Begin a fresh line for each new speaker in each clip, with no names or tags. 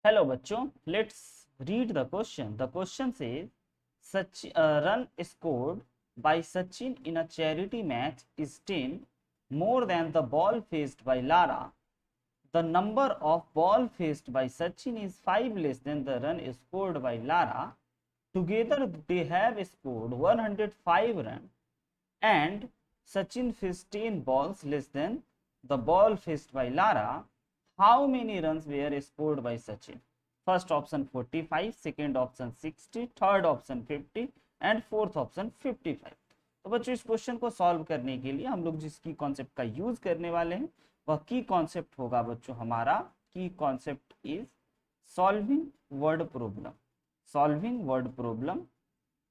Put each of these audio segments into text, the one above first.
Hello बच्चों, let's read the question. The question says, run scored by Sachin in a charity match is 10 more than the ball faced by Lara. The number of ball faced by Sachin is 5 less than the run scored by Lara. Together they have scored 105 runs and Sachin faced 10 balls less than the ball faced by Lara. How many runs were scored by Sachin? First option 45, second option 60, third option 50 and fourth option 55। तो बच्चों इस question को solve करने के लिए हम लोग जिस की कॉन्सेप्ट का यूज करने वाले हैं वह की कॉन्सेप्ट होगा बच्चों हमारा की concept is solving word problem. Solving word problem.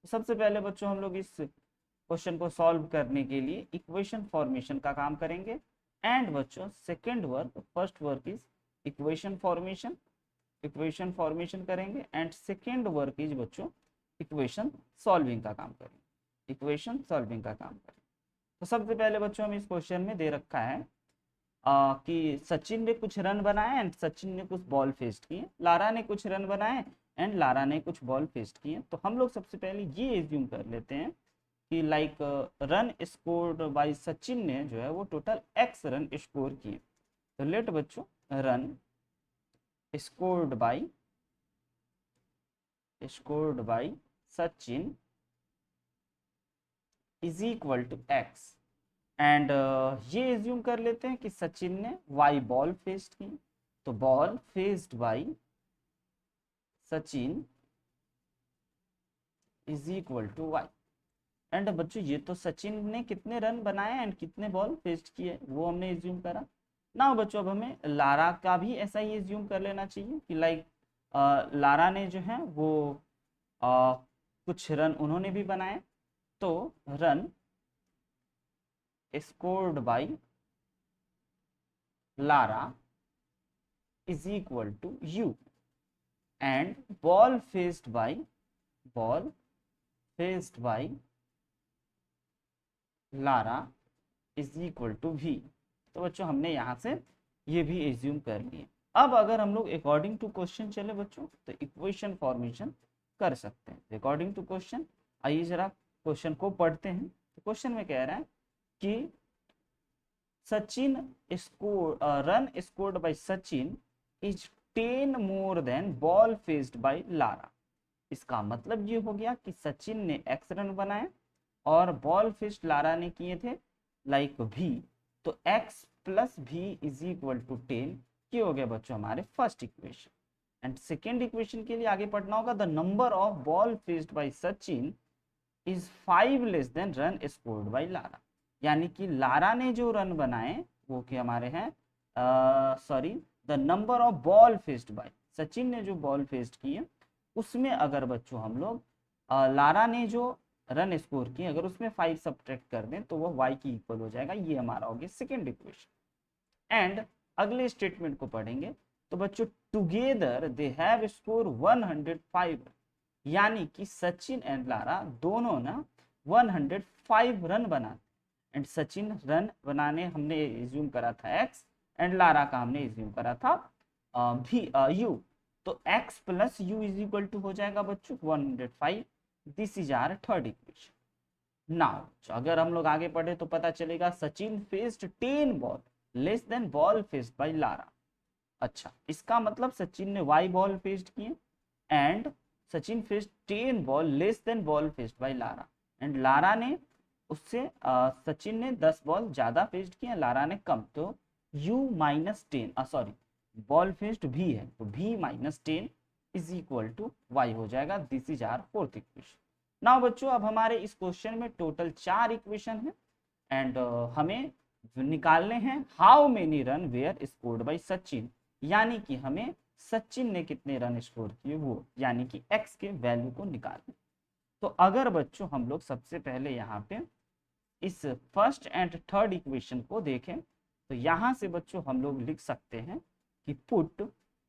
सबसे पहले बच्चों हम लोग इस क्वेश्चन को सॉल्व करने के लिए इक्वेशन फॉर्मेशन का काम करेंगे एंड बच्चों second work, first work is equation formation करेंगे एंड सेकेंड वर्क इज बच्चों इक्वेशन सॉल्विंग का काम करेंगे, इक्वेशन सॉल्विंग का काम करेंगे। तो सबसे पहले बच्चों हम इस क्वेश्चन में दे रखा है कि सचिन ने कुछ रन बनाए एंड सचिन ने कुछ बॉल फेस्ट किए, लारा ने कुछ रन बनाए एंड लारा ने कुछ बॉल फेस्ट किए। तो हम लोग सबसे पहले ये एज्यूम कर लेते हैं कि like run scored by Sachin ने जो है वो टोटल एक्स रन स्कोर किए। तो लेट बच्चों run scored by Sachin is equal to X and ये एज्यूम कर लेते हैं कि सचिन ने वाई बॉल फेस्ड की। तो ball faced by Sachin is equal to Y and बच्चों ये तो सचिन ने कितने रन बनाए एंड कितने बॉल फेस्ट किए वो हमने एज्यूम करा ना। बच्चों अब हमें लारा का भी ऐसा ही एज्यूम कर लेना चाहिए कि लाइक लारा ने जो है वो कुछ रन उन्होंने भी बनाए। तो run scored by Lara is equal to U and ball faced by Lara is equal to V. तो बच्चों हमने यहाँ से ये भी एज्यूम कर लिए। अब अगर हम लोग अकॉर्डिंग टू क्वेश्चन चले बच्चों तो इक्वेशन फॉर्मेशन कर सकते हैं अकॉर्डिंग टू क्वेश्चन। आइए जरा क्वेश्चन को पढ़ते हैं। तो क्वेश्चन में कह रहा है कि Sachin run scored by Sachin is 10 more than ball faced by Lara. इसका मतलब ये हो गया कि सचिन ने एक्स रन बनाए और बॉल फेस्ट लारा ने किए थे लाइक भी। तो x प्लस भी इज इक्वल टू 10 ये हो गया बच्चों हमारे first equation. And second equation के लिए आगे पढ़ना होगा the number of ball faced by Sachin is 5 less than run scored by Lara. यानी कि लारा ने जो रन बनाए वो कि हमारे हैं sorry the number of ball faced by Sachin ने जो बॉल फेस्ट किए उसमें अगर बच्चों हम लोग लारा ने जो रन स्कोर किए अगर उसमें 5 सब्ट्रैक्ट कर दें तो वो y की इक्वल हो जाएगा। ये हमारा हो गया सेकेंड इक्वेशन। एंड अगले स्टेटमेंट को पढ़ेंगे तो बच्चों टुगेदर दे हैव स्कोर 105 यानी कि सचिन एंड लारा दोनों ना 105 रन बना एंड सचिन रन बनाने हमने एज्यूम करा था x एंड लारा का हमने एज्यूम करा था भी u। तो x plus u is equal to हो जाएगा बच्चों 105। This is our third equation. Now अगर हम लोग आगे पढ़े तो पता चलेगा Sachin faced 10 ball less than ball faced by Lara. अच्छा इसका मतलब सचिन ने y बॉल फेस्ड किए and Sachin faced 10 ball less than ball faced by Lara and Lara ने उससे सचिन ने 10 बॉल ज्यादा फेस्ड किए लारा ने कम। तो u minus 10 sorry ball faced भी है तो v minus 10 is equal to y हो जाएगा। This is our fourth equation. Now बच्चों अब हमारे इस क्वेश्चन में टोटल 4 इक्वेशन है एंड हमें निकालने हैं how many run were scored by Sachin. यानी कि हमें सचिन ने कितने रन स्कोर किए वो यानी कि x के वैल्यू को निकालना। तो अगर बच्चों हम लोग सबसे पहले यहाँ पे इस फर्स्ट एंड थर्ड इक्वेशन को देखें तो यहाँ से बच्चों हम लोग लिख सकते हैं कि put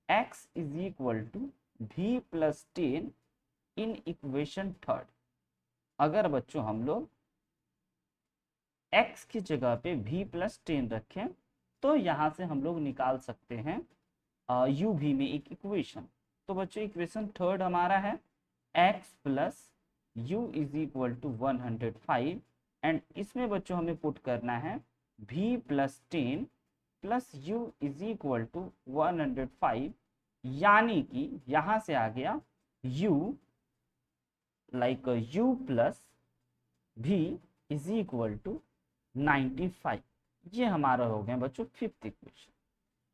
x is equal to v plus 10 in equation third. अगर बच्चों हम लोग x की जगह पे v प्लस 10 रखें तो यहां से हम लोग निकाल सकते हैं यू भी में एक इक्वेशन। तो बच्चों इक्वेशन थर्ड हमारा है x plus U is equal to 105 and इसमें बच्चों हमें पुट करना है v plus 10 plus U is equal to 105, यानी कि यहाँ से आ गया u like u plus v is equal to 95। ये हमारा हो गया बच्चों फिफ्थ इक्वेशन।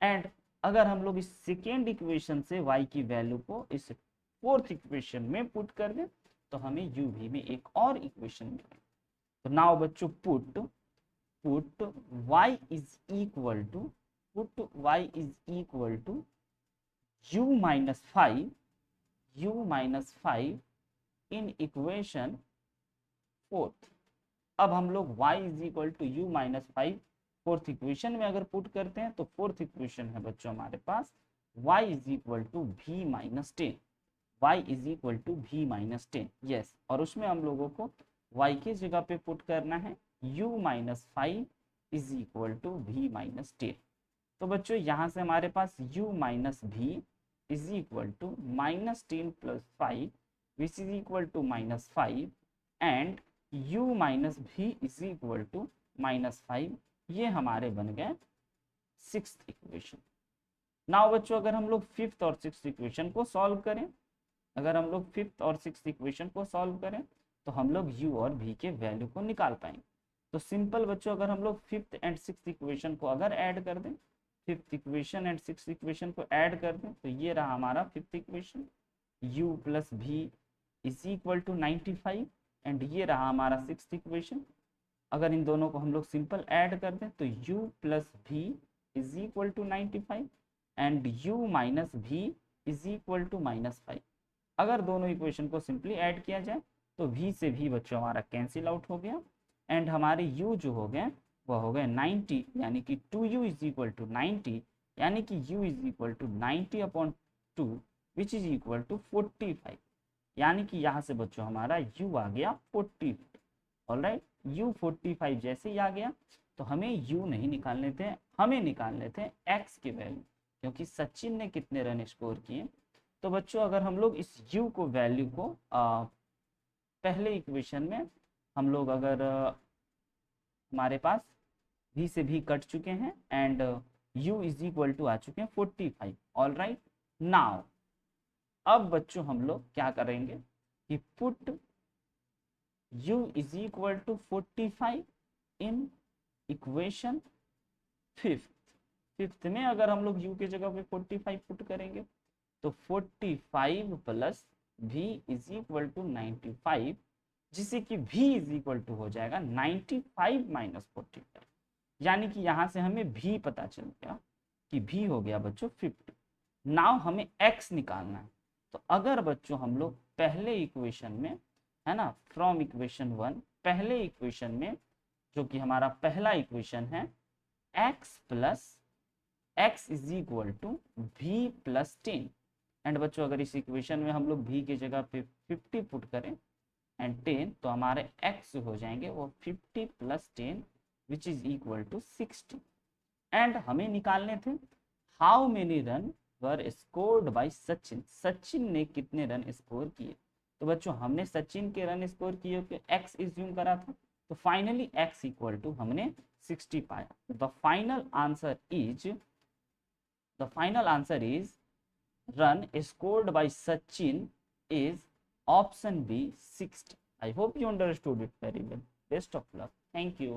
एंड अगर हम लोग इस सेकेंड इक्वेशन से y की वैल्यू को इस फोर्थ इक्वेशन में पुट कर दें तो हमें u v में एक और इक्वेशन मिलेगी। तो नाउ बच्चों put y is equal to u minus 5 in equation fourth. अब हम लोग y is equal to U minus 5 fourth equation में अगर पुट करते हैं तो फोर्थ इक्वेशन है बच्चों हमारे पास y is equal to v minus 10, y is equal to v minus 10। Yes, और उसमें हम लोगों को y के जगह पे पुट करना है u minus 5 is equal to v minus 10। तो बच्चों यहाँ से हमारे पास u minus v is equal to minus 10 plus 5 which is equal to minus 5 and u minus v is equal to minus 5। ये हमारे बन गए सिक्स्थ इक्वेशन। नाउ बच्चों अगर हम लोग फिफ्थ और सिक्स्थ इक्वेशन को सॉल्व करें, अगर हम लोग फिफ्थ और सिक्स्थ इक्वेशन को सॉल्व करें तो हम लोग u और v के वैल्यू को निकाल पाएंगे। तो सिंपल बच्चों अगर हम लोग फिफ्थ एंड सिक्स्थ इक्वेशन को अगर ऐड कर दें, fifth equation and sixth equation को ऐड कर दें तो ये रहा हमारा fifth equation u plus v is equal to 95 and ये रहा हमारा सिक्स्थ इक्वेशन। अगर इन दोनों को हम लोग सिंपल ऐड कर दें तो u plus v is equal to 95 and u minus v is equal to minus 5। अगर दोनों इक्वेशन को सिंपली ऐड किया जाए तो v से v बच्चों हमारा कैंसिल आउट हो गया एंड हमारे u जो हो गए वह हो गए 90, यानी कि 2u इज इक्वल टू 90, यानी कि u is equal to 90 upon 2 which is equal to 45, यानी कि यहाँ से बच्चों हमारा u आ गया 45। ऑलराइट, u 45 जैसे ही आ गया तो हमें u नहीं निकालने थे, हमें निकालने थे x के वैल्यू, क्योंकि सचिन ने कितने रन स्कोर किए। तो बच्चों अगर हम लोग इस u को वैल्यू को पहले इक्वेशन में हम लोग अगर हमारे पास v से भी कट चुके हैं and u is equal to आ चुके हैं 45। ऑलराइट, नाउ अब बच्चों हम लोग क्या करेंगे कि put u is equal to 45 in equation fifth में अगर हम लोग u के जगह पे 45 पुट करेंगे तो 45 plus v is equal to 95, जिससे कि v इज इक्वल टू हो जाएगा 95 माइनस 45, यानी कि यहाँ से हमें v पता चल गया कि v हो गया बच्चों 50। नाउ हमें x निकालना है। तो अगर बच्चों हम लोग पहले इक्वेशन में है ना, फ्रॉम इक्वेशन 1, पहले इक्वेशन में जो कि हमारा पहला इक्वेशन है x plus x is equal to v plus 10 and बच्चों अगर इस इक्वेशन में हम लोग v की जगह पे 50 पुट करें एंड 10 तो हमारे x हो जाएंगे वो 50 plus 10 which is equal to 60 and हमें निकालने थे how many run were scored by Sachin, Sachin ने कितने रन स्कोर किए। तो बच्चों हमने सचिन के रन स्कोर किए कि x इज्यूम करा था तो फाइनली x इक्वल टू हमने 60 पाया। The final answer is run scored by Sachin is option B 60. I hope you understood it very well. Best of luck. Thank you.